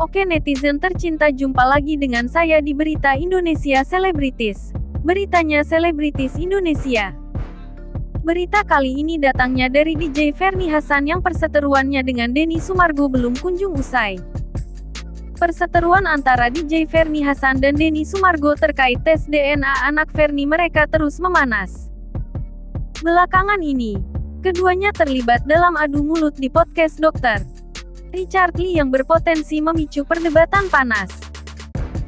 Oke netizen tercinta, jumpa lagi dengan saya di Berita Indonesia Selebritis. Beritanya Selebritis Indonesia. Berita kali ini datangnya dari DJ Ferny Hassan yang perseteruannya dengan Denny Sumargo belum kunjung usai. Perseteruan antara DJ Ferny Hassan dan Denny Sumargo terkait tes DNA anak Ferny mereka terus memanas. Belakangan ini, keduanya terlibat dalam adu mulut di podcast Dr. Richard Lee yang berpotensi memicu perdebatan panas.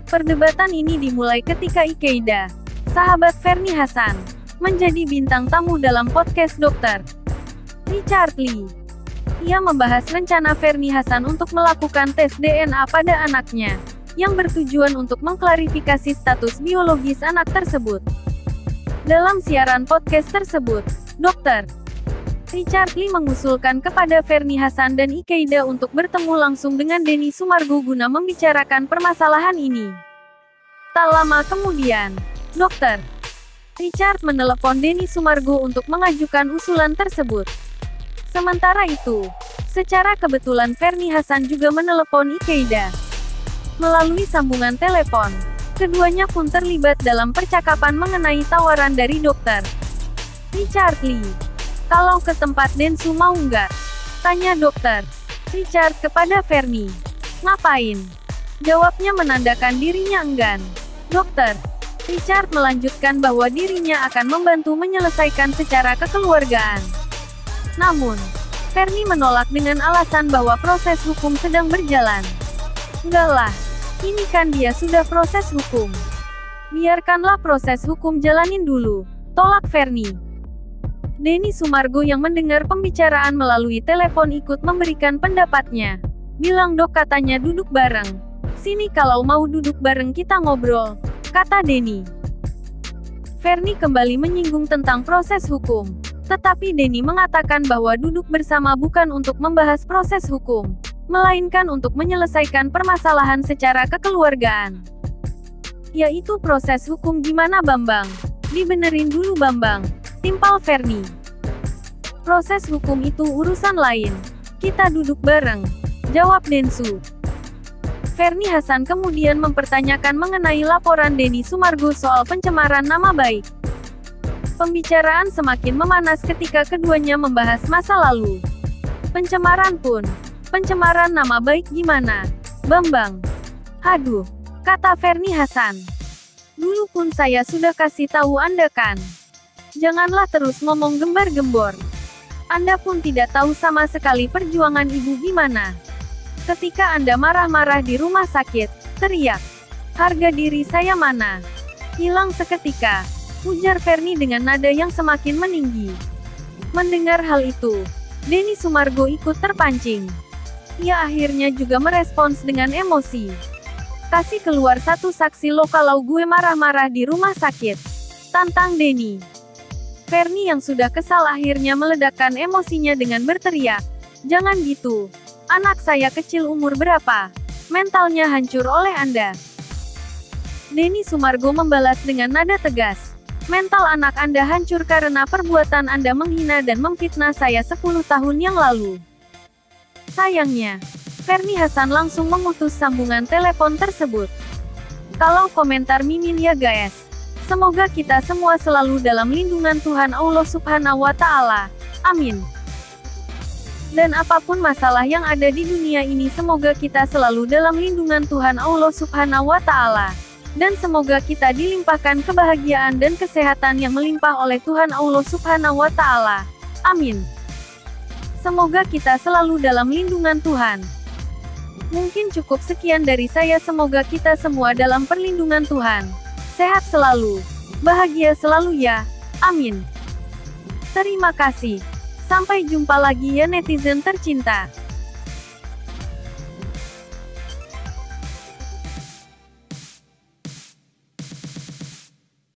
Perdebatan ini dimulai ketika Ikeida, sahabat Ferny Hassan, menjadi bintang tamu dalam podcast Dr. Richard Lee. Ia membahas rencana Ferny Hassan untuk melakukan tes DNA pada anaknya, yang bertujuan untuk mengklarifikasi status biologis anak tersebut. Dalam siaran podcast tersebut, Dr. Richard Lee mengusulkan kepada Ferny Hassan dan Ikeida untuk bertemu langsung dengan Denny Sumargo guna membicarakan permasalahan ini. Tak lama kemudian, Dr. Richard menelepon Denny Sumargo untuk mengajukan usulan tersebut. Sementara itu, secara kebetulan Ferny Hassan juga menelepon Ikeida. Melalui sambungan telepon, keduanya pun terlibat dalam percakapan mengenai tawaran dari Dr. Richard Lee. "Kalau ke tempat Densu mau nggak?" tanya Dr. Richard kepada Ferny. "Ngapain?" jawabnya menandakan dirinya enggan. Dr. Richard melanjutkan bahwa dirinya akan membantu menyelesaikan secara kekeluargaan. Namun, Ferny menolak dengan alasan bahwa proses hukum sedang berjalan. "Enggak lah, ini kan dia sudah proses hukum. Biarkanlah proses hukum jalanin dulu," tolak Ferny. Denny Sumargo yang mendengar pembicaraan melalui telepon ikut memberikan pendapatnya. "Bilang dok, katanya duduk bareng. Sini kalau mau duduk bareng kita ngobrol," kata Denny. Ferny kembali menyinggung tentang proses hukum. Tetapi Denny mengatakan bahwa duduk bersama bukan untuk membahas proses hukum, melainkan untuk menyelesaikan permasalahan secara kekeluargaan. "Yaitu proses hukum gimana Bambang? Dibenerin dulu Bambang," timpal Ferny. "Proses hukum itu urusan lain. Kita duduk bareng," jawab Densu. Ferny Hassan kemudian mempertanyakan mengenai laporan Denny Sumargo soal pencemaran nama baik. Pembicaraan semakin memanas ketika keduanya membahas masa lalu. "Pencemaran pun? Pencemaran nama baik gimana, Bambang?" "Aduh," kata Ferny Hassan. "Dulu pun saya sudah kasih tahu Anda kan. Janganlah terus ngomong gembar-gembor. Anda pun tidak tahu sama sekali perjuangan ibu gimana. Ketika Anda marah-marah di rumah sakit, teriak, harga diri saya mana? Hilang seketika," ujar Ferny dengan nada yang semakin meninggi. Mendengar hal itu, Denny Sumargo ikut terpancing. Ia akhirnya juga merespons dengan emosi. "Kasih keluar satu saksi lo kalau gue marah-marah di rumah sakit," tantang Denny. Ferny yang sudah kesal akhirnya meledakkan emosinya dengan berteriak, "Jangan gitu. Anak saya kecil umur berapa? Mentalnya hancur oleh Anda." Denny Sumargo membalas dengan nada tegas, "Mental anak Anda hancur karena perbuatan Anda menghina dan memfitnah saya 10 tahun yang lalu." Sayangnya, Ferny Hassan langsung memutus sambungan telepon tersebut. Kalau komentar mimin ya guys. Semoga kita semua selalu dalam lindungan Tuhan Allah Subhanahu wa Ta'ala. Amin. Dan apapun masalah yang ada di dunia ini, semoga kita selalu dalam lindungan Tuhan Allah Subhanahu wa Ta'ala. Dan semoga kita dilimpahkan kebahagiaan dan kesehatan yang melimpah oleh Tuhan Allah Subhanahu wa Ta'ala. Amin. Semoga kita selalu dalam lindungan Tuhan. Mungkin cukup sekian dari saya. Semoga kita semua dalam perlindungan Tuhan. Sehat selalu, bahagia selalu ya. Amin. Terima kasih. Sampai jumpa lagi ya netizen tercinta.